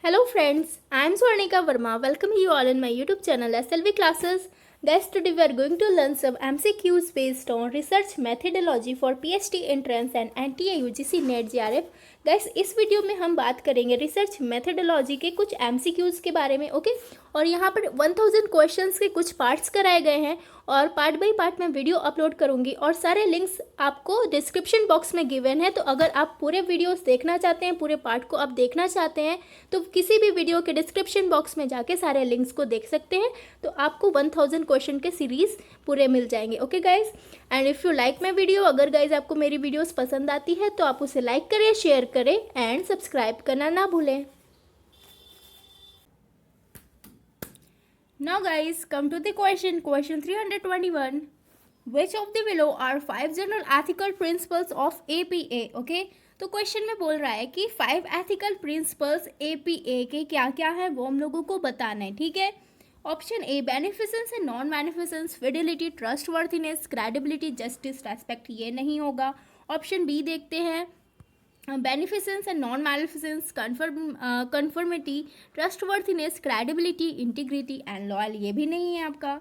Hello friends, I am Swarnika Verma. Welcome you all in my YouTube channel SLV classes. Guys, today we are going to learn some MCQs based on research methodology for PhD entrance and NTA UGC NET JRF. Guys इस video में हम बात करेंगे research methodology के कुछ MCQs के बारे में, ओके। और यहाँ पर 1000 क्वेश्चंस के कुछ पार्ट्स कराए गए हैं और पार्ट बाय पार्ट मैं वीडियो अपलोड करूँगी और सारे लिंक्स आपको डिस्क्रिप्शन बॉक्स में गिवन है। तो अगर आप पूरे वीडियोस देखना चाहते हैं, पूरे पार्ट को आप देखना चाहते हैं, तो किसी भी वीडियो के डिस्क्रिप्शन बॉक्स में जाके सारे लिंक्स को देख सकते हैं। तो आपको 1000 क्वेश्चन के सीरीज़ पूरे मिल जाएंगे, okay guys. And if you like my video, अगर गाइज आपको मेरी वीडियोस पसंद आती है तो आप उसे लाइक करें, शेयर करें एंड सब्सक्राइब करना ना भूलें। Now guys, come to the question 321. Which of the below are 5 general ethical principles of APA? Okay, तो क्वेश्चन में बोल रहा है कि 5 एथिकल प्रिंसिपल्स APA के क्या क्या है वो हम लोगों को बताना है, ठीक है। Option A beneficence and non beneficence, fidelity, trustworthiness, credibility, justice, respect, ये नहीं होगा। ऑप्शन बी देखते हैं, beneficence and non maleficence, conformity, trustworthiness, credibility, integrity and loyal, ये भी नहीं है आपका।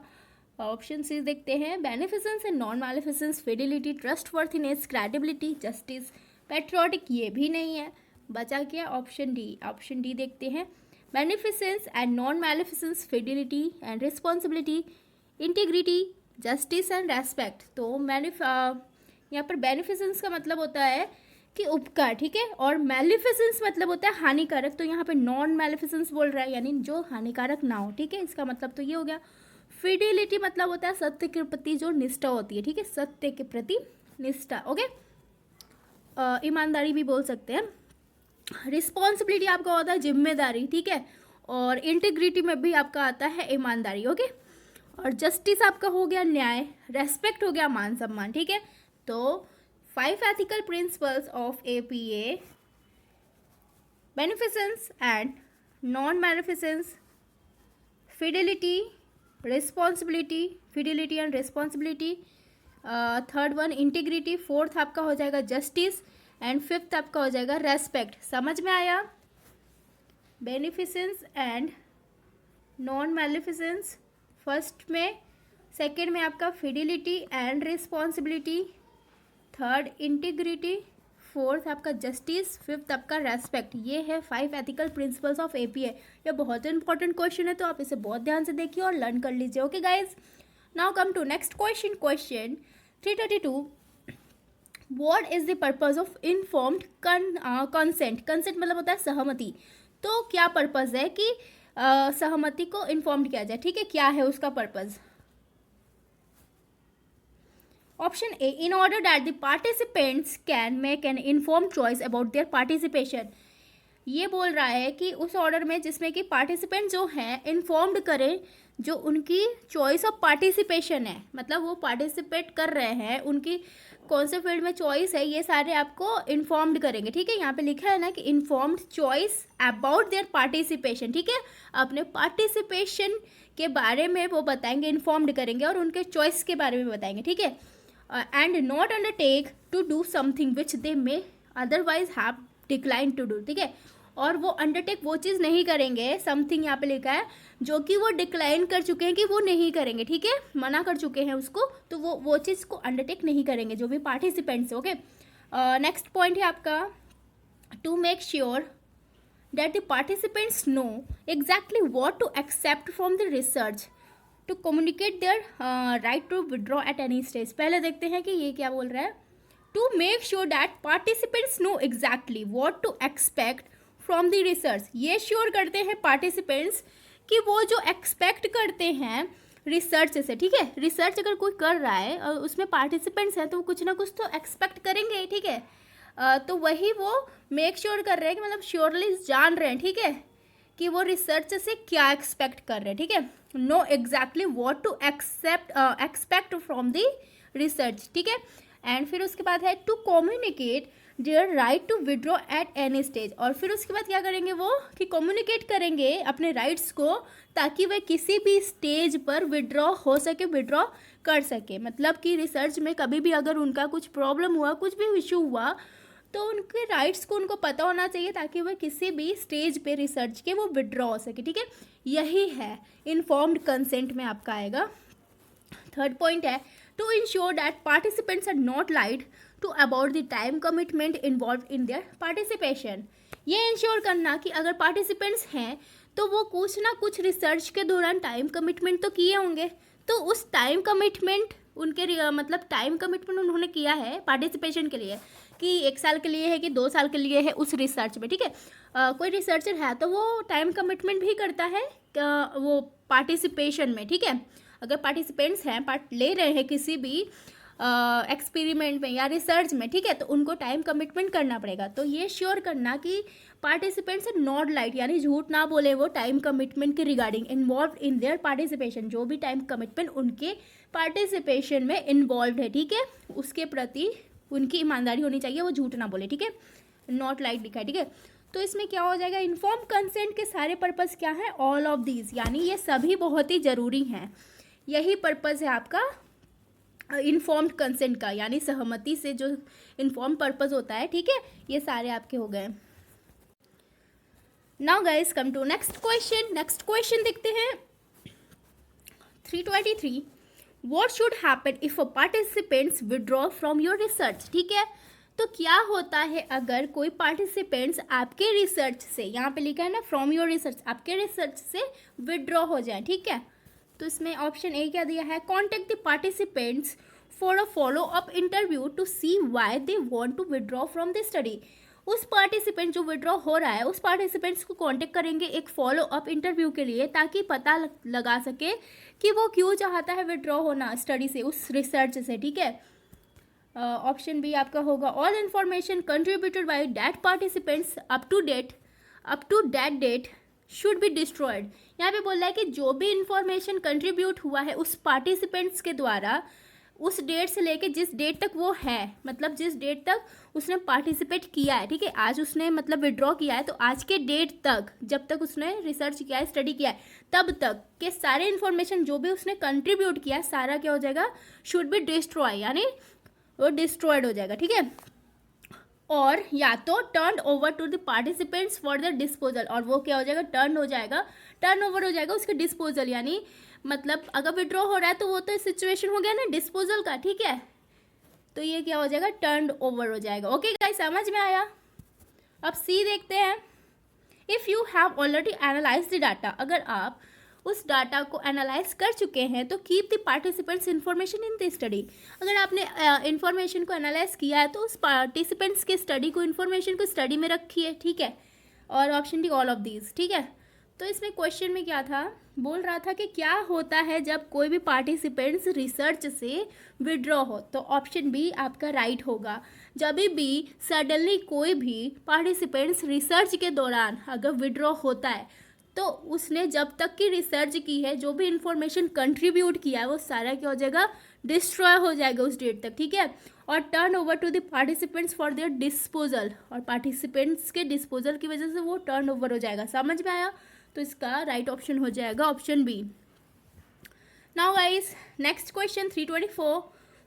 ऑप्शन सी देखते हैं, beneficence and non maleficence, fidelity, trustworthiness, credibility, justice, patriotic, ये भी नहीं है। बचा क्या? Option D. ऑप्शन डी देखते हैं, beneficence and non maleficence, fidelity and responsibility, integrity, justice and respect. तो यहाँ पर बेनिफिसेंस का मतलब होता है कि उपकार, ठीक है, और मैलिफिसेंस मतलब होता है हानिकारक। तो यहाँ पे नॉन मैलिफिसेंस बोल रहा है, यानी जो हानिकारक ना हो, ठीक है। इसका मतलब तो ये हो गया। फिडेलिटी मतलब होता है सत्य के प्रति जो निष्ठा होती है, ठीक है, सत्य के प्रति निष्ठा, ओके। ईमानदारी भी बोल सकते हैं। रिस्पॉन्सिबिलिटी आपका होता है जिम्मेदारी, ठीक है, और इंटीग्रिटी में भी आपका आता है ईमानदारी, ओके। और जस्टिस आपका हो गया न्याय, रेस्पेक्ट हो गया मान सम्मान, ठीक है। तो 5 ethical principles of APA: beneficence and non-beneficence, fidelity, responsibility, fidelity and responsibility, third one integrity, fourth आपका हो जाएगा जस्टिस एंड फिफ्थ आपका हो जाएगा रेस्पेक्ट। समझ में आया? बेनिफिसेंस एंड नॉन मैलिफिसेंस फर्स्ट में, सेकेंड में आपका Fidelity and responsibility, third integrity, fourth आपका जस्टिस, फिफ्थ आपका रेस्पेक्ट। ये है 5 एथिकल प्रिंसिपल्स ऑफ APA। ये बहुत इंपॉर्टेंट क्वेश्चन है, तो आप इसे बहुत ध्यान से देखिए और लर्न कर लीजिए, okay guys. Now come to next question, question 332। What is the purpose of informed consent? Consent मतलब होता है सहमति। तो क्या पर्पज है कि सहमति को इन्फॉर्म किया जाए, ठीक है, क्या है उसका purpose? Option A, in order that the participants can make an inform choice about their participation. ये बोल रहा है कि उस ऑर्डर में जिसमें कि पार्टिसिपेंट जो हैं इन्फॉर्म्ड करें जो उनकी चॉइस ऑफ पार्टिसिपेशन है, मतलब वो पार्टिसिपेट कर रहे हैं, उनकी कौन से फील्ड में चॉइस है, ये सारे आपको इन्फॉर्म्ड करेंगे, ठीक है। यहाँ पे लिखा है ना कि informed choice about their participation, ठीक है, अपने पार्टिसिपेशन के बारे में वो बताएंगे, इन्फॉर्म्ड करेंगे और उनके चॉइस के बारे में बताएंगे, ठीक है। And not undertake to do something which they may otherwise have decline to do, ठीक है। और वो अंडरटेक वो चीज़ नहीं करेंगे, समथिंग यहाँ पे लिखा है जो कि वो डिक्लाइन कर चुके हैं कि वो नहीं करेंगे, ठीक है, मना कर चुके हैं उसको, तो वो चीज़ को अंडरटेक नहीं करेंगे जो भी पार्टिसिपेंट्स, ओके। नेक्स्ट पॉइंट है आपका, to make sure that the participants know exactly what to accept from the research, to communicate their right to withdraw at any stage. पहले देखते हैं कि ये क्या बोल रहा है। To make sure that participants know exactly what to expect from the research. ये श्योर करते हैं पार्टिसिपेंट्स कि वो जो एक्सपेक्ट करते हैं रिसर्च से, ठीक है, रिसर्च अगर कोई कर रहा है और उसमें पार्टिसिपेंट्स हैं तो वो कुछ ना कुछ तो एक्सपेक्ट करेंगे, ठीक है। तो वही वो मेक श्योर कर रहे हैं कि मतलब श्योरली जान रहे हैं, ठीक है, कि वो रिसर्च से क्या एक्सपेक्ट कर रहे हैं, ठीक है। Know exactly what to expect from the research, ठीक है। एंड फिर उसके बाद है to communicate their right to withdraw at any stage. और फिर उसके बाद क्या करेंगे वो कि कम्युनिकेट करेंगे अपने राइट्स को, ताकि वह किसी भी स्टेज पर विड्रॉ हो सके, विड्रॉ कर सके। मतलब कि रिसर्च में कभी भी अगर उनका कुछ प्रॉब्लम हुआ, कुछ भी इशू हुआ, तो उनके राइट्स को उनको पता होना चाहिए ताकि वह किसी भी स्टेज पे रिसर्च के वो विड्रॉ हो सके, ठीक है। यही है इन्फॉर्म्ड कंसेंट में आपका आएगा। थर्ड पॉइंट है to ensure that participants are not lied to about the time commitment involve in their participation. ये इंश्योर करना कि अगर पार्टिसिपेंट्स हैं तो वो कुछ ना कुछ रिसर्च के दौरान टाइम कमिटमेंट तो किए होंगे, तो उस टाइम कमिटमेंट उनके मतलब टाइम कमिटमेंट उन्होंने किया है पार्टिसिपेशन के लिए कि 1 साल के लिए है कि 2 साल के लिए है उस रिसर्च में, ठीक है। कोई रिसर्चर है तो वो टाइम कमिटमेंट भी करता है वो पार्टिसिपेशन में, ठीक है। अगर पार्टिसिपेंट्स हैं, पार्ट ले रहे हैं किसी भी एक्सपेरिमेंट में या रिसर्च में, ठीक है, तो उनको टाइम कमिटमेंट करना पड़ेगा। तो ये श्योर करना कि पार्टिसिपेंट्स नॉट लाइट यानी झूठ ना बोले वो टाइम कमिटमेंट के regarding involve in their participation, जो भी टाइम कमिटमेंट उनके पार्टिसिपेशन में इन्वॉल्व है, ठीक है, उसके प्रति उनकी ईमानदारी होनी चाहिए, वो झूठ ना बोले, ठीक है। नॉट लाइट लिखा है, ठीक है। तो इसमें क्या हो जाएगा, इन्फॉर्म कंसेंट के सारे पर्पस क्या है, ऑल ऑफ दीज, यानी ये सभी बहुत ही ज़रूरी हैं। यही पर्पस है आपका इन्फॉर्म्ड कंसेंट का, यानी सहमति से जो इन्फॉर्म पर्पस होता है, ठीक है। ये सारे आपके हो गए। Now guys come to next question. Next question देखते हैं 323 what should happen if a participants withdraw from your research, ठीक है। तो क्या होता है अगर कोई पार्टिसिपेंट्स आपके रिसर्च से, यहाँ पे लिखा है ना फ्रॉम योर रिसर्च, आपके रिसर्च से विड्रॉ हो जाए, ठीक है। तो इसमें ऑप्शन ए क्या दिया है, contact the participants for a follow up interview to see why they want to withdraw from the study. उस पार्टिसिपेंट जो विड्रॉ हो रहा है उस पार्टिसिपेंट्स को कांटेक्ट करेंगे एक फॉलो अप इंटरव्यू के लिए, ताकि पता लगा सके कि वो क्यों चाहता है विड्रॉ होना स्टडी से, उस रिसर्च से, ठीक है। ऑप्शन बी आपका होगा all information contributed by that participants up to that date should be destroyed. यहाँ पे बोल रहा है कि जो भी इंफॉर्मेशन कंट्रीब्यूट हुआ है उस पार्टिसिपेंट्स के द्वारा उस डेट से लेके जिस डेट तक वो है, मतलब जिस डेट तक उसने पार्टिसिपेट किया है, ठीक है, आज उसने मतलब विड्रॉ किया है, तो आज के डेट तक जब तक उसने रिसर्च किया है, स्टडी किया है, तब तक के सारे इन्फॉर्मेशन जो भी उसने कंट्रीब्यूट किया है सारा क्या हो जाएगा, शुड बी डिस्ट्रॉय, यानी वो डिस्ट्रॉयड हो जाएगा, ठीक है। और या तो turn over to the participants for the disposal, और वो क्या हो जाएगा, टर्न ओवर हो जाएगा उसके डिस्पोजल, यानी मतलब अगर विड्रॉ हो रहा है तो वो तो सिचुएशन हो गया ना डिस्पोजल का, ठीक है। तो ये क्या हो जाएगा, टर्न ओवर हो जाएगा। ओके गाइस, समझ में आया। अब सी देखते हैं। If you have already analyse the data, अगर आप उस डाटा को एनालाइज कर चुके हैं तो keep the participants information in the study. अगर आपने इन्फॉर्मेशन को एनालाइज किया है तो उस पार्टिसिपेंट्स के स्टडी को, इन्फॉर्मेशन को स्टडी में रखिए, ठीक है। और option D all of these, ठीक है। तो इसमें क्वेश्चन में क्या था, बोल रहा था कि क्या होता है जब कोई भी पार्टिसिपेंट्स रिसर्च से विड्रॉ हो, तो ऑप्शन बी आपका राइट होगा। जब भी सडनली कोई भी पार्टिसिपेंट्स रिसर्च के दौरान अगर विड्रॉ होता है तो उसने जब तक की रिसर्च की है, जो भी इंफॉर्मेशन कंट्रीब्यूट किया है वो सारा क्या हो जाएगा, डिस्ट्रॉय हो जाएगा उस डेट तक, ठीक है। और turn over to the participants for their disposal, और पार्टिसिपेंट्स के डिस्पोजल की वजह से वो टर्न ओवर हो जाएगा। समझ में आया। तो इसका राइट ऑप्शन हो जाएगा option B. Now guys next question 324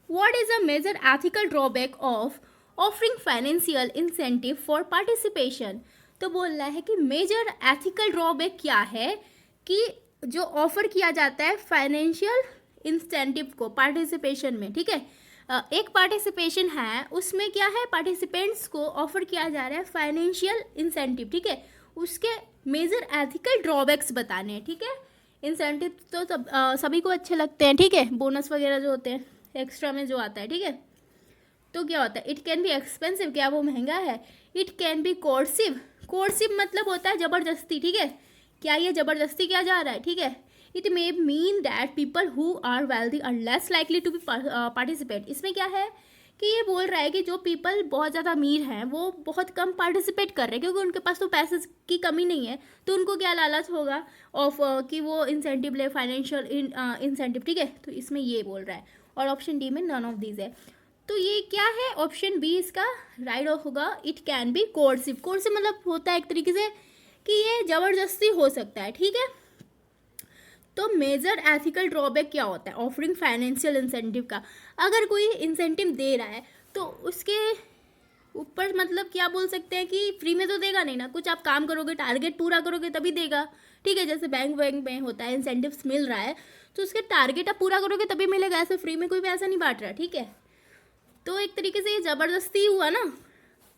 what is a major ethical drawback of offering financial incentive for participation. तो बोल रहा है कि मेजर एथिकल ड्रॉबैक क्या है कि जो ऑफर किया जाता है फाइनेंशियल इंसेंटिव को पार्टिसिपेशन में, ठीक है। एक पार्टिसिपेशन है उसमें क्या है, पार्टिसिपेंट्स को ऑफर किया जा रहा है फाइनेंशियल इंसेंटिव, ठीक है। उसके मेजर एथिकल ड्रॉबैक्स बताने हैं, ठीक है। इंसेंटिव तो सभी को अच्छे लगते हैं, ठीक है, बोनस वगैरह जो होते हैं एक्स्ट्रा में जो आता है, ठीक है। तो क्या होता है, इट कैन बी एक्सपेंसिव, क्या वो महंगा है। It can be coercive, coercive मतलब होता है ज़बरदस्ती, ठीक है, क्या ये ज़बरदस्ती किया जा रहा है, ठीक है। It may mean that people who are wealthy are less likely to be participate. इसमें क्या है कि ये बोल रहा है कि जो पीपल बहुत ज़्यादा अमीर हैं वो बहुत कम पार्टिसिपेट कर रहे हैं क्योंकि उनके पास तो पैसे की कमी नहीं है, तो उनको क्या लालच होगा ऑफ कि वो इंसेंटिव ले, फाइनेंशियल इंसेंटिव, ठीक है। तो इसमें ये बोल रहा है, और ऑप्शन डी में नन ऑफ दीज है। तो ये क्या है, ऑप्शन बी इसका राइट होगा। It can be coercive, coercive मतलब होता है एक तरीके से कि ये ज़बरदस्ती हो सकता है, ठीक है। तो मेजर एथिकल ड्रॉबैक क्या होता है ऑफरिंग फाइनेंशियल इंसेंटिव का, अगर कोई इंसेंटिव दे रहा है तो ऊपर मतलब क्या बोल सकते हैं कि फ्री में तो देगा नहीं ना, कुछ आप काम करोगे, टारगेट पूरा करोगे तभी देगा, ठीक है। जैसे बैंक में होता है, इंसेंटिव्स मिल रहा है तो उसके टारगेट आप पूरा करोगे तभी मिलेगा, ऐसे फ्री में कोई पैसा नहीं बांट रहा, ठीक है। तो एक तरीके से ये ज़बरदस्ती हुआ ना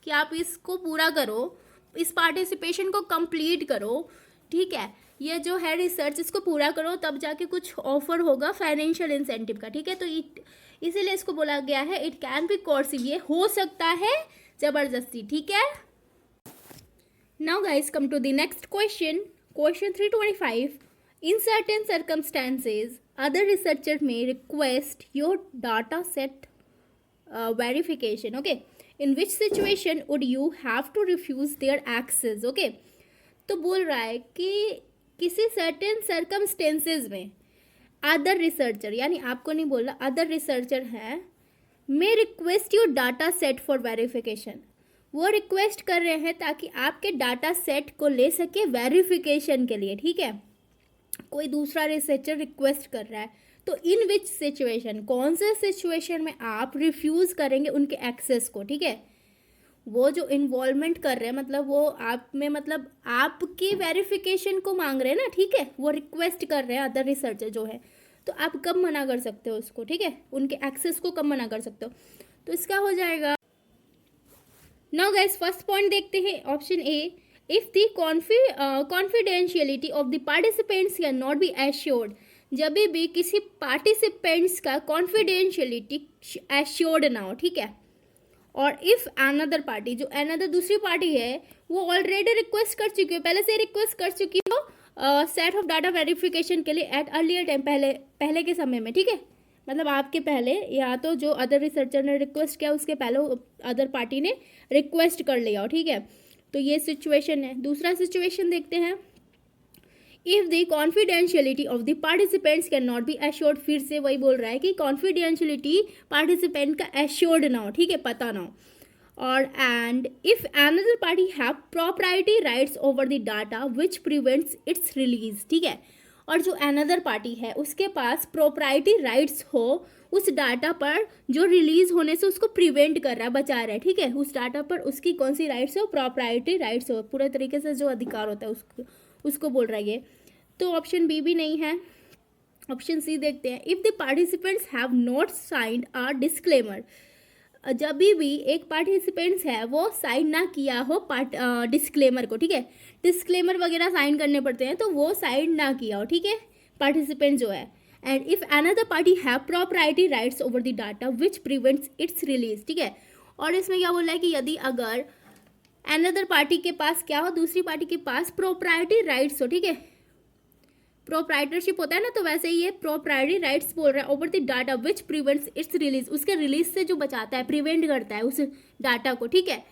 कि आप इसको पूरा करो, इस पार्टिसिपेशन को कंप्लीट करो, ठीक है। ये जो है रिसर्च, इसको पूरा करो तब जाके कुछ ऑफर होगा फाइनेंशियल इंसेंटिव का, ठीक है। तो इसीलिए इसको बोला गया है इट कैन बी कोर्सिव, ये हो सकता है जबरदस्ती, ठीक है। Now guys come to the next question, question 325। In certain circumstances other researcher may request your data set verification, okay, in which situation would you have to refuse their access, okay। तो बोल रहा है कि किसी certain circumstances में other researcher, यानी आपको नहीं बोल रहा, अदर रिसर्चर है, may request your data set for verification, वो रिक्वेस्ट कर रहे हैं ताकि आपके डाटा सेट को ले सके वेरिफिकेशन के लिए, ठीक है। कोई दूसरा रिसर्चर रिक्वेस्ट कर रहा है, तो इन विच सिचुएशन, कौन से सिचुएशन में आप रिफ्यूज़ करेंगे उनके एक्सेस को, ठीक है। वो जो इन्वॉल्वमेंट कर रहे हैं मतलब वो आप में मतलब आपकी वेरिफिकेशन को मांग रहे हैं ना, ठीक है, वो रिक्वेस्ट कर रहे हैं अदर रिसर्चर जो है, तो आप कब मना कर सकते हो उसको, ठीक है, उनके एक्सेस को कब मना कर सकते हो। तो इसका हो जाएगा, नाउ गाइस फर्स्ट पॉइंट देखते हैं, option A, if the confidentiality of the participants can not be assured, जब भी किसी पार्टिसिपेंट्स का कॉन्फिडेंशियलिटी एश्योर्ड ना हो, ठीक है। और इफ़ अनदर पार्टी, जो अनदर दूसरी पार्टी है वो ऑलरेडी रिक्वेस्ट कर चुकी हो, पहले से रिक्वेस्ट कर चुकी हो सेट ऑफ डाटा वेरिफिकेशन के लिए एट अर्लियर टाइम, पहले के समय में, ठीक है। मतलब आपके पहले, या तो जो अदर रिसर्चर ने रिक्वेस्ट किया उसके पहले अदर पार्टी ने रिक्वेस्ट कर लिया हो, ठीक है। तो ये सिचुएशन है। दूसरा सिचुएशन देखते हैं, if the confidentiality of the participants can not be assured, फिर से वही बोल रहा है कि कॉन्फिडेंशियलिटी पार्टिसिपेंट का एश्योर्ड ना हो, ठीक है, पता ना हो। और and if another party have property rights over the data which prevents it's release, ठीक है। और जो अनदर पार्टी है उसके पास प्रॉपर्टी राइट्स हो उस डाटा पर जो रिलीज होने से उसको प्रिवेंट कर रहा है, बचा रहा है, ठीक है। उस डाटा पर उसकी कौन सी राइट्स हो, प्रॉपर्टी राइट्स हो, पूरे तरीके से जो अधिकार होता है उसको बोल रहा है ये। तो ऑप्शन बी भी नहीं है, ऑप्शन सी देखते हैं, if the participants have not signed a disclaimer, जब भी एक पार्टिसिपेंट्स है वो साइन ना किया हो डिस्क्लेमर को, ठीक है, डिस्क्लेमर वगैरह साइन करने पड़ते हैं, तो वो साइन ना किया हो, ठीक है, पार्टिसिपेंट जो है। And if another party have property rights over the data which prevents it's release, ठीक है। और इसमें क्या बोल रहा है कि यदि अगर अनदर पार्टी के पास क्या हो, दूसरी पार्टी के पास प्रॉपर्टी राइट्स हो, ठीक है, प्रोप्राइटरशिप होता है ना, तो वैसे ही ये प्रॉपर्टी राइट्स बोल रहा है over the data which prevents it's release, उसके रिलीज से जो बचाता है, प्रिवेंट करता है उस डाटा को, ठीक है।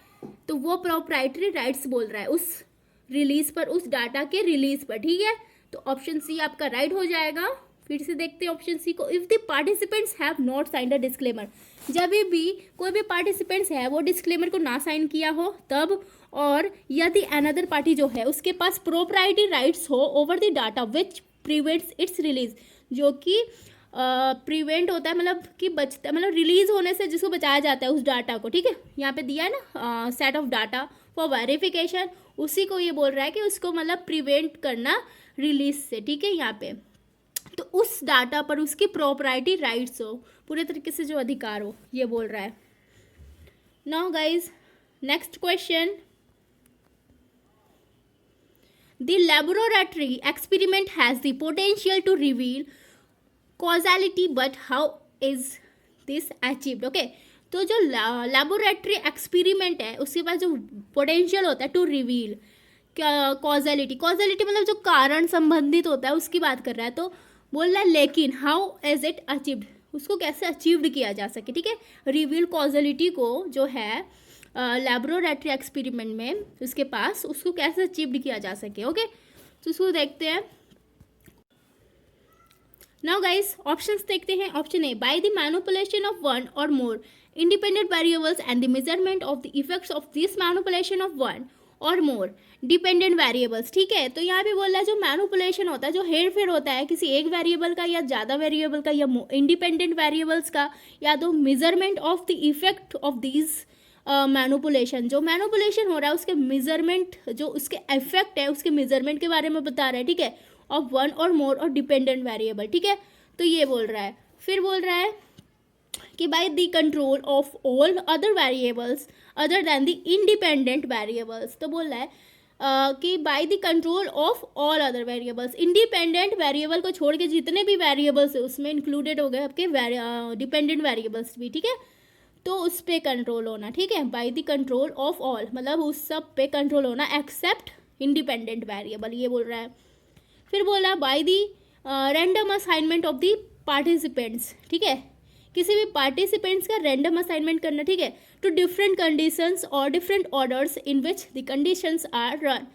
तो वो प्रॉपर्टी राइट्स बोल रहा है उस रिलीज पर, उस डाटा के रिलीज पर, ठीक है। तो ऑप्शन सी आपका राइट हो जाएगा। फिर से देखते हैं ऑप्शन सी को, if the participants have not signed a disclaimer, जब भी कोई भी पार्टिसिपेंट्स है वो डिस्क्लेमर को ना साइन किया हो तब, और यदि अनदर पार्टी जो है उसके पास प्रॉपर्टी राइट्स हो over the data which prevents it's release, जो कि प्रिवेंट होता है मतलब कि बचता, मतलब रिलीज होने से जिसको बचाया जाता है उस डाटा को, ठीक है। यहाँ पे दिया है ना set of data for verification, उसी को ये बोल रहा है कि उसको मतलब प्रिवेंट करना रिलीज से, ठीक है। यहाँ पे तो उस डाटा पर उसकी प्रॉपर्टी राइट्स हो, पूरे तरीके से जो अधिकार हो, ये बोल रहा है। Now guys next question, the laboratory experiment has the potential to reveal causality, but how is this achieved, okay। तो जो लैबोरेटरी एक्सपेरिमेंट है उसके पास जो पोटेंशियल होता है टू रिवील कॉजैलिटी, कॉजैलिटी मतलब जो कारण संबंधित होता है उसकी बात कर रहा है। तो बोल रहा है लेकिन हाउ इज इट अचीव्ड, उसको कैसे अचीव्ड किया जा सके, ठीक है। रिवील कॉजैलिटी को जो है लैबोरेटरी एक्सपेरिमेंट में उसके पास, उसको कैसे अचीव्ड किया जा सके, ओके। तो उसको देखते हैं। नाउ गाइस ऑप्शंस देखते हैं। Option A, by the manipulation of one or more independent variables and the measurement of the effects of this manipulation of one or more dependent variables, ठीक है। तो यहाँ पे बोल रहा है जो मैनिपुलेशन होता है, जो हेर फेर होता है किसी एक वेरिएबल का या ज़्यादा वेरिएबल का या इंडिपेंडेंट वेरिएबल्स का, या तो measurement of the effect of these manipulation, जो मैनिपुलेशन हो रहा है उसके मेजरमेंट, जो उसके इफेक्ट है उसके मेजरमेंट के बारे में बता रहा है, ठीक है, ऑफ वन और मोर और डिपेंडेंट वेरिएबल, ठीक है। तो ये बोल रहा है, फिर बोल रहा है कि by the control of all other variables other than the independent variables. तो बोल रहा है कि by the control of all other variables, independent variable को छोड़ के जितने भी वेरिएबल्स है उसमें इंक्लूडेड हो गए आपके डिपेंडेंट वेरिएबल्स भी, ठीक है। तो उस पर कंट्रोल होना, ठीक है, by the control of all, मतलब उस सब पे कंट्रोल होना एक्सेप्ट इंडिपेंडेंट वेरिएबल, ये बोल रहा है। फिर बोला by the random assignment of the participants, ठीक है, किसी भी पार्टिसिपेंट्स का रैंडम असाइनमेंट करना, ठीक है, two different conditions or different orders in which the conditions are run.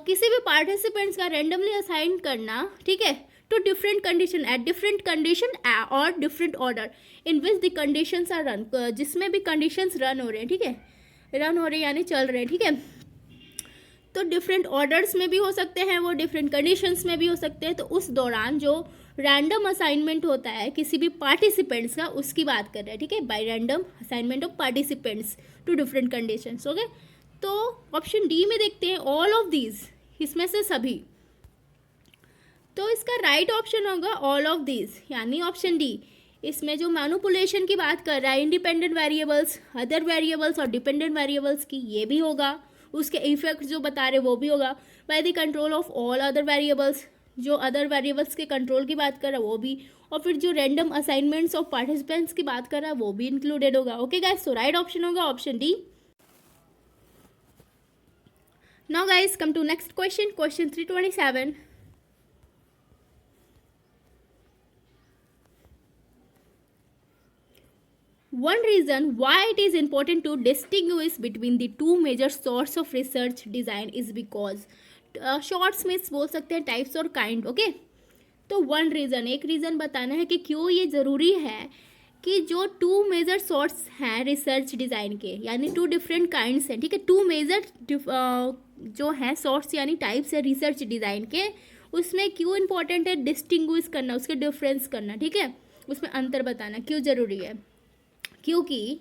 किसी भी पार्टिसिपेंट्स का रैंडमली असाइन करना, ठीक है, two different condition at different condition or different order in which the conditions are run, जिसमें भी कंडीशंस रन हो रहे हैं, ठीक है, रन हो रहे हैं यानी चल रहे हैं, ठीक है। तो डिफरेंट ऑर्डर्स में भी हो सकते हैं वो, डिफरेंट कंडीशंस में भी हो सकते हैं। तो उस दौरान जो रैंडम असाइनमेंट होता है किसी भी पार्टिसिपेंट्स का, उसकी बात कर रहे हैं, ठीक है, by random assignment of participants to different conditions, okay. तो ऑप्शन डी में देखते हैं ऑल ऑफ दीज, इसमें से सभी। तो इसका राइट ऑप्शन होगा ऑल ऑफ दीज, यानी ऑप्शन डी। इसमें जो मैनिपुलेशन की बात कर रहा है, इंडिपेंडेंट वेरिएबल्स, अदर वेरिएबल्स और डिपेंडेंट वेरिएबल्स की, ये भी होगा, उसके इफेक्ट जो बता रहे वो भी होगा। By the control of all other variables, जो अदर वेरिएबल्स के कंट्रोल की बात कर रहा है वो भी, और फिर जो रैंडम असाइनमेंट्स ऑफ पार्टिसिपेंट्स की बात कर रहा है वो भी इंक्लूडेड होगा, okay guys. So right option होगा option D. Now guys come to next question, question 327। One reason why it is important to distinguish between the two major sources of research design is because shorts में बोल सकते हैं types और kind, okay. तो one reason, एक reason बताना है कि क्यों ये ज़रूरी है कि जो टू मेजर सोर्स हैं रिसर्च डिज़ाइन के, यानी टू डिफरेंट काइंड्स हैं, ठीक है, टू मेजर जो हैं सोर्स यानी टाइप्स है रिसर्च डिज़ाइन के, उसमें क्यों इंपॉर्टेंट है डिस्टिंग्विश करना, उसके डिफरेंस करना, ठीक है, उसमें अंतर बताना क्यों ज़रूरी है। क्योंकि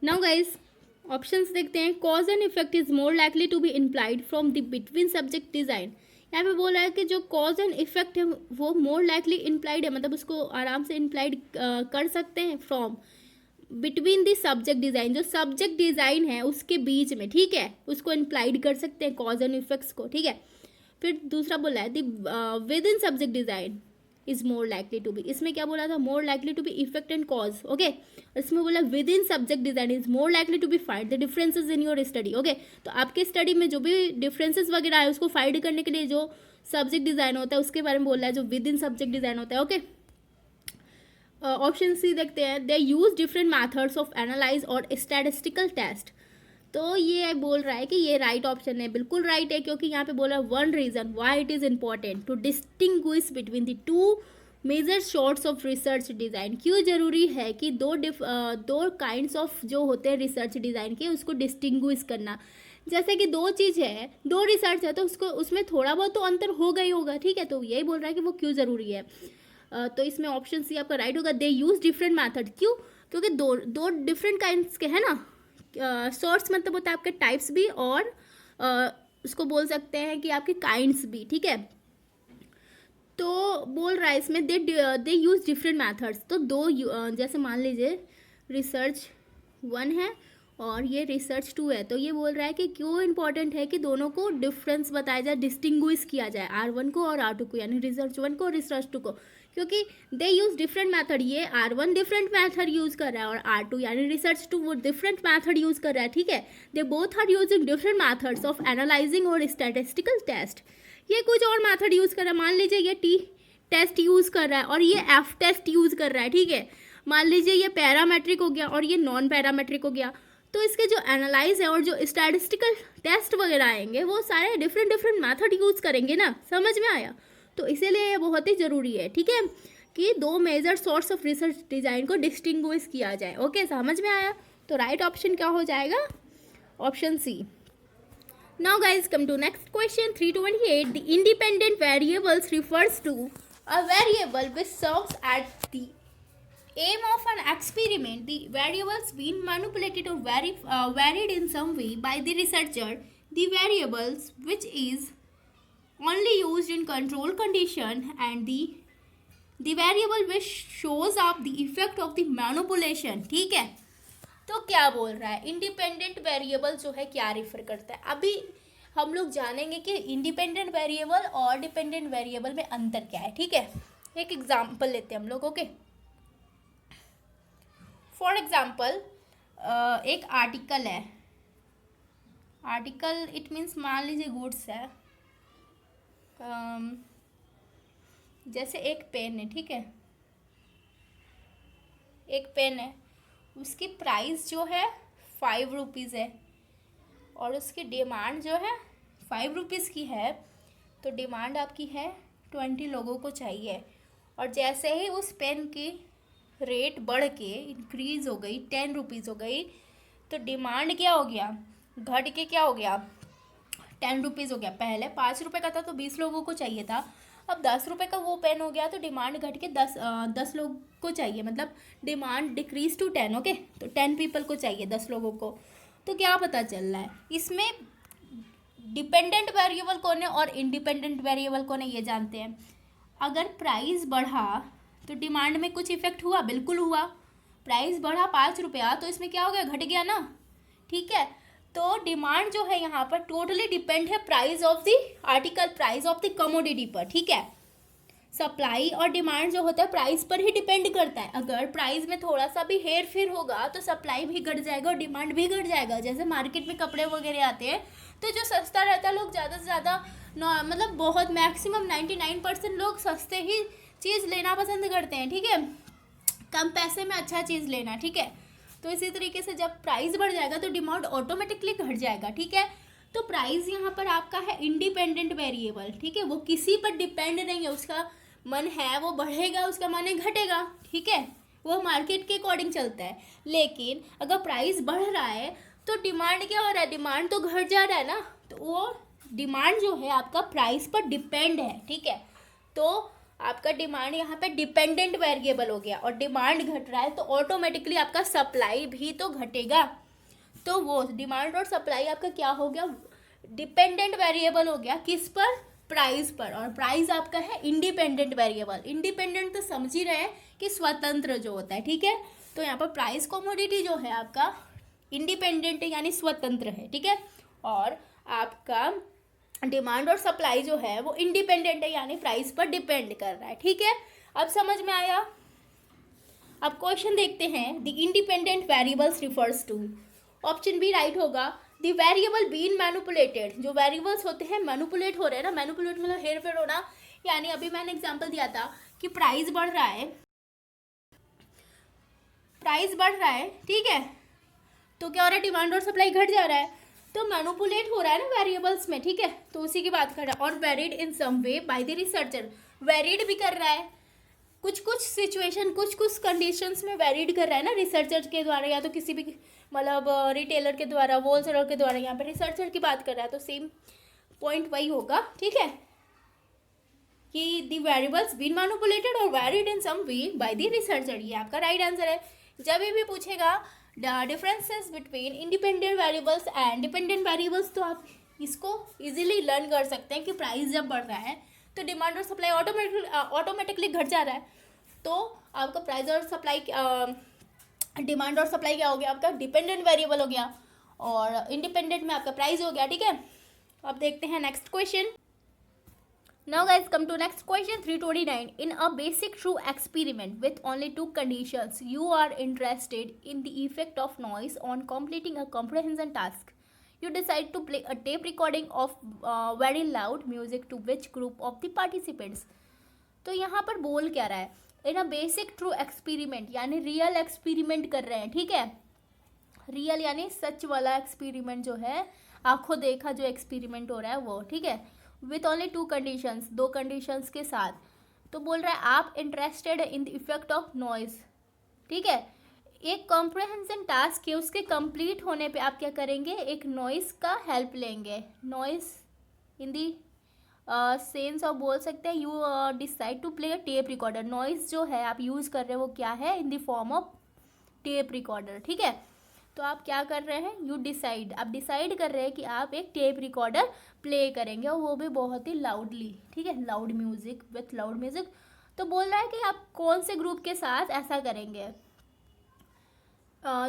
नाउ गाइस ऑप्शंस देखते हैं, cause and effect is more likely to be implied from the between subject design. यहाँ पे बोल रहा है कि जो कॉज एंड इफेक्ट है वो मोर लाइकली इम्प्लाइड है, मतलब उसको आराम से इम्प्लाइड कर सकते हैं from between the subject design, जो सब्जेक्ट डिज़ाइन है उसके बीच में, ठीक है, उसको इम्प्लाइड कर सकते हैं कॉज एंड इफेक्ट्स को, ठीक है। फिर दूसरा बोला है the within subject design is more likely to be, इसमें क्या बोला था, more likely to be effect and cause, okay. इसमें बोला within subject design is more likely to be find the differences in your study, okay. तो आपके study में जो भी डिफरेंसेस वगैरह है उसको फाइंड करने के लिए जो सब्जेक्ट डिजाइन होता है उसके बारे में बोल रहा है, जो विद इन सब्जेक्ट डिजाइन होता है, ओके। ऑप्शन सी देखते हैं, they use different methods of analyse or statistical test. तो ये बोल रहा है कि ये राइट ऑप्शन है, बिल्कुल राइट है, क्योंकि यहाँ पे बोला one reason why it is important to distinguish between the two major source of research design. क्यों ज़रूरी है कि दो काइंड्स ऑफ जो होते हैं रिसर्च डिज़ाइन के उसको डिस्टिंग्विश करना। जैसे कि दो चीज़ है, दो रिसर्च है, तो उसको उसमें थोड़ा बहुत तो अंतर हो गई होगा, ठीक है। तो यही बोल रहा है कि वो क्यों ज़रूरी है। तो इसमें ऑप्शन सी आपका राइट होगा, दे यूज़ डिफरेंट मैथड। क्यों? क्योंकि दो डिफरेंट काइंड्स के है ना, सोर्स मतलब होता है आपके टाइप्स भी और उसको बोल सकते हैं कि आपके काइंड्स भी, ठीक है। तो बोल रहा है इसमें दे यूज़ डिफरेंट मैथड्स। तो दो जैसे मान लीजिए रिसर्च 1 है और ये रिसर्च 2 है, तो ये बोल रहा है कि क्यों इंपॉर्टेंट है कि दोनों को डिफरेंस बताया जाए, डिस्टिंग्विश किया जाए R1 को और R2 को, यानी रिसर्च 1 को और रिसर्च 2 को, क्योंकि दे यूज़ डिफरेंट मैथड। ये R1 डिफरेंट मैथड यूज़ कर रहा है और R2 यानी रिसर्च 2 वो डिफरेंट मैथड यूज़ कर रहा है, ठीक है। They both are using different methods of analyzing और स्टैटिस्टिकल टेस्ट। ये कुछ और मैथड यूज़ कर रहा है, मान लीजिए ये T टेस्ट यूज़ कर रहा है और ये F टेस्ट यूज़ कर रहा है, ठीक है। मान लीजिए ये पैरामेट्रिक हो गया और ये नॉन पैरामेट्रिक हो गया, तो इसके जो एनालाइज है और जो स्टैटिस्टिकल टेस्ट वगैरह आएंगे वो सारे डिफरेंट मैथड यूज़ करेंगे ना, समझ में आया। तो इसीलिए ये बहुत ही ज़रूरी है, ठीक है, कि दो major source of research design को डिस्टिंग्विश किया जाए, ओके, समझ में आया। तो राइट ऑप्शन क्या हो जाएगा, option C. Now guys come to next question 328। The independent variables refers to a variable which serves at the aim of an experiment, the variables being manipulated or varied in some way by the researcher, the variables which is only used in control condition, and the variable which shows up the effect of the manipulation. ठीक है, तो क्या बोल रहा है, independent variable जो है क्या रिफर करता है। अभी हम लोग जानेंगे कि इंडिपेंडेंट वेरिएबल और डिपेंडेंट वेरिएबल में अंतर क्या है। ठीक है, एक एग्जांपल लेते हैं हम लोग। ओके, फॉर एग्जांपल एक आर्टिकल है, आर्टिकल इट मीन्स मान लीजिए गुड्स है, जैसे एक पेन है। ठीक है, एक पेन है, उसकी प्राइस जो है 5 रुपीज़ है और उसकी डिमांड जो है 5 रुपीज़ की है, तो डिमांड आपकी है 20 लोगों को चाहिए। और जैसे ही उस पेन की रेट बढ़ के इंक्रीज़ हो गई, 10 रुपीज़ हो गई, तो डिमांड क्या हो गया, घट के क्या हो गया, 10 रुपीज़ हो गया। पहले 5 रुपये का था तो 20 लोगों को चाहिए था, अब 10 रुपये का वो पेन हो गया तो डिमांड घट के 10 लोग को चाहिए, मतलब डिमांड डिक्रीज टू 10। ओके, तो 10 पीपल को चाहिए, 10 लोगों को। तो क्या पता चल रहा है इसमें डिपेंडेंट वेरिएबल कौन है और इंडिपेंडेंट वेरिएबल कौन है, ये जानते हैं। अगर प्राइस बढ़ा तो डिमांड में कुछ इफेक्ट हुआ, बिल्कुल हुआ। प्राइस बढ़ा 5 रुपया तो इसमें क्या हो गया, घट गया ना। ठीक है, तो डिमांड जो है यहाँ पर टोटली डिपेंड है price of the article, price of the commodity पर। ठीक है, सप्लाई और डिमांड जो होता है प्राइस पर ही डिपेंड करता है। अगर प्राइस में थोड़ा सा भी हेर फेर होगा तो सप्लाई भी घट जाएगा और डिमांड भी घट जाएगा। जैसे मार्केट में कपड़े वगैरह आते हैं तो जो सस्ता रहता है लोग ज़्यादा से ज़्यादा मतलब बहुत मैक्सिमम 99% लोग सस्ते ही चीज़ लेना पसंद करते हैं। ठीक है, कम पैसे में अच्छा चीज़ लेना। ठीक है, तो इसी तरीके से जब प्राइस बढ़ जाएगा तो डिमांड ऑटोमेटिकली घट जाएगा। ठीक है, तो प्राइस यहाँ पर आपका है इंडिपेंडेंट वेरिएबल। ठीक है, वो किसी पर डिपेंड नहीं है, उसका मन है वो बढ़ेगा, उसका मन है घटेगा। ठीक है, वो मार्केट के अकॉर्डिंग चलता है। लेकिन अगर प्राइस बढ़ रहा है तो डिमांड क्या हो रहा है, डिमांड तो घट जा रहा है ना, तो वो डिमांड जो है आपका प्राइस पर डिपेंड है। ठीक है, तो आपका डिमांड यहाँ पे डिपेंडेंट वेरिएबल हो गया और डिमांड घट रहा है तो ऑटोमेटिकली आपका सप्लाई भी तो घटेगा। तो वो डिमांड और सप्लाई आपका क्या हो गया, डिपेंडेंट वेरिएबल हो गया, किस पर, प्राइस पर। और प्राइस आपका है इंडिपेंडेंट वेरिएबल। इंडिपेंडेंट तो समझ ही रहे हैं कि स्वतंत्र जो होता है। ठीक है, तो यहाँ पर प्राइस कमोडिटी जो है आपका इंडिपेंडेंट यानी स्वतंत्र है। ठीक है, और आपका डिमांड और सप्लाई जो है वो इंडिपेंडेंट है यानी प्राइस पर डिपेंड कर रहा है। ठीक है, अब समझ में आया। अब क्वेश्चन देखते हैं, the independent variables refers to, option B right होगा, द वेरिएबल बीन मैनिपुलेटेड। जो वेरिएबल्स होते हैं मैनिपुलेट हो रहे हैं ना, मैनिपुलेट मतलब हेर फेर होना, यानी अभी मैंने एग्जांपल दिया था कि प्राइस बढ़ रहा है, प्राइस बढ़ रहा है। ठीक है, तो क्या हो रहा है, डिमांड और सप्लाई घट जा रहा है, तो मैनिपुलेट हो रहा है ना वेरिएबल्स में। ठीक है, तो उसी की बात कर रहा है। और varied in some way by the researcher, varied भी कर रहा है, कुछ कुछ सिचुएशन, कुछ कुछ कंडीशंस में वेरिड कर रहा है ना रिसर्चर के द्वारा, या तो किसी भी मतलब रिटेलर के द्वारा, होलसेलर के द्वारा। यहाँ पे रिसर्चर की बात कर रहा है तो सेम पॉइंट वही होगा। ठीक है, कि द वेरिएबल्स बीन मैनिपुलेटेड और varied in some way by the researcher, ये आपका राइट आंसर है। जब भी पूछेगा differences between independent variables and dependent variables, तो आप इसको इजीली लर्न कर सकते हैं कि प्राइस जब बढ़ रहा है तो डिमांड और सप्लाई ऑटोमेटिकली घट जा रहा है, तो आपका प्राइस और सप्लाई डिमांड और सप्लाई क्या हो गया, आपका डिपेंडेंट वेरिएबल हो गया और इंडिपेंडेंट में आपका प्राइस हो गया। ठीक है, अब देखते हैं next question. Now guys, come to next question 329. In a basic true experiment with only 2 conditions, you are interested in the effect of noise on completing a comprehension task. You decide to play a tape recording of very loud music to which group of the participants? तो यहाँ पर बोल क्या रहा है, इन a basic true experiment यानी real experiment कर रहे हैं। ठीक है, रियल यानी सच वाला एक्सपेरिमेंट जो है, आंखों देखा जो एक्सपेरिमेंट हो रहा है वो। ठीक है, विथ ओनली 2 कंडीशंस, 2 कंडीशंस के साथ। तो बोल रहा है आप interested in the effect of noise. ठीक है, एक कॉम्प्रहेंशन टास्क है, उसके कंप्लीट होने पे आप क्या करेंगे, एक नॉइस का हेल्प लेंगे। Noise in the sense of बोल सकते हैं, you decide to play a tape recorder. Noise जो है आप यूज़ कर रहे हो वो क्या है, in the form of tape recorder, ठीक है। तो आप क्या कर रहे हैं, यू डिसाइड, आप डिसाइड कर रहे हैं कि आप एक टेप रिकॉर्डर प्ले करेंगे और वो भी बहुत ही लाउडली, ठीक है, loud music, with loud music. तो बोल रहा है कि आप कौन से ग्रुप के साथ ऐसा करेंगे।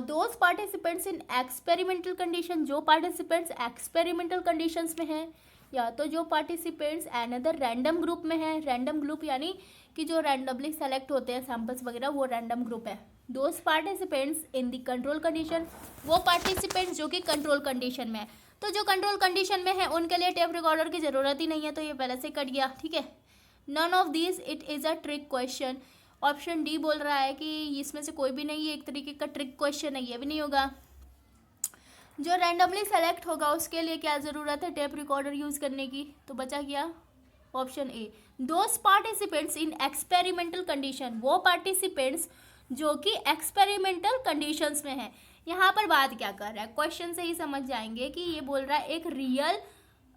Those participants in experimental condition, जो पार्टिसिपेंट्स एक्सपेरिमेंटल कंडीशंस में हैं, या तो जो पार्टिसिपेंट्स अनदर रैंडम ग्रुप में हैं। रैंडम ग्रुप यानी कि जो रैंडमली सेलेक्ट होते हैं सैम्पल्स वगैरह, वो रैंडम ग्रुप है। Those participants in the control condition, वो पार्टिसिपेंट्स जो कि कंट्रोल कंडीशन में है। तो जो कंट्रोल कंडीशन में है उनके लिए टेप रिकॉर्डर की ज़रूरत ही नहीं है, तो ये पहले से कट गया, ठीक है। None of these it is a trick question. Option D बोल रहा है कि इसमें से कोई भी नहीं है, एक तरीके का ट्रिक क्वेश्चन है, ये भी नहीं होगा। जो रैंडमली सेलेक्ट होगा उसके लिए क्या ज़रूरत है टेप रिकॉर्डर यूज़ करने की, तो बचा गया option A. Those participants in experimental condition, वो पार्टिसिपेंट्स जो कि एक्सपेरिमेंटल कंडीशंस में हैं। यहाँ पर बात क्या कर रहा है, क्वेश्चन से ही समझ जाएंगे कि ये बोल रहा है एक रियल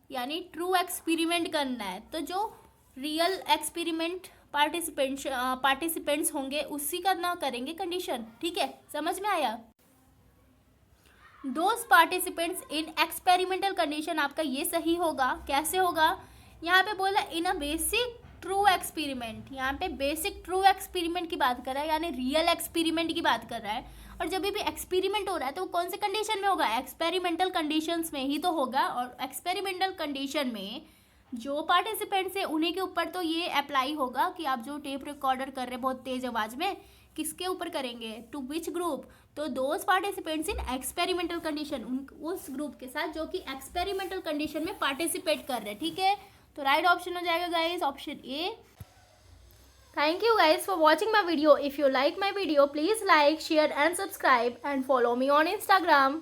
यानी ट्रू एक्सपेरिमेंट करना है। तो जो रियल एक्सपेरिमेंट पार्टिसिपेंट्स होंगे उसी का ना करेंगे कंडीशन, ठीक है, समझ में आया। Those participants in experimental condition, आपका ये सही होगा। कैसे होगा, यहाँ पे बोला इन अ बेसिक ट्रू एक्सपेरिमेंट, यहाँ पे बेसिक ट्रू एक्सपेरिमेंट की बात कर रहा है, यानी रियल एक्सपेरिमेंट की बात कर रहा है। और जब भी एक्सपेरिमेंट हो रहा है तो वो कौन से कंडीशन में होगा, एक्सपेरिमेंटल कंडीशंस में ही तो होगा। और एक्सपेरिमेंटल कंडीशन में जो पार्टिसिपेंट्स हैं उन्हीं के ऊपर तो ये अप्लाई होगा कि आप जो टेप रिकॉर्डर कर रहे हैं बहुत तेज़ आवाज़ में, किसके ऊपर करेंगे, टू विच ग्रुप, तो those participants in experimental condition, उस ग्रुप के साथ जो कि एक्सपेरिमेंटल कंडीशन में पार्टिसिपेट कर रहे हैं, ठीक है। तो राइट ऑप्शन हो जाएगा guys option A. Thank you guys for watching my video. If you like my video, please like, share and subscribe and follow me on Instagram.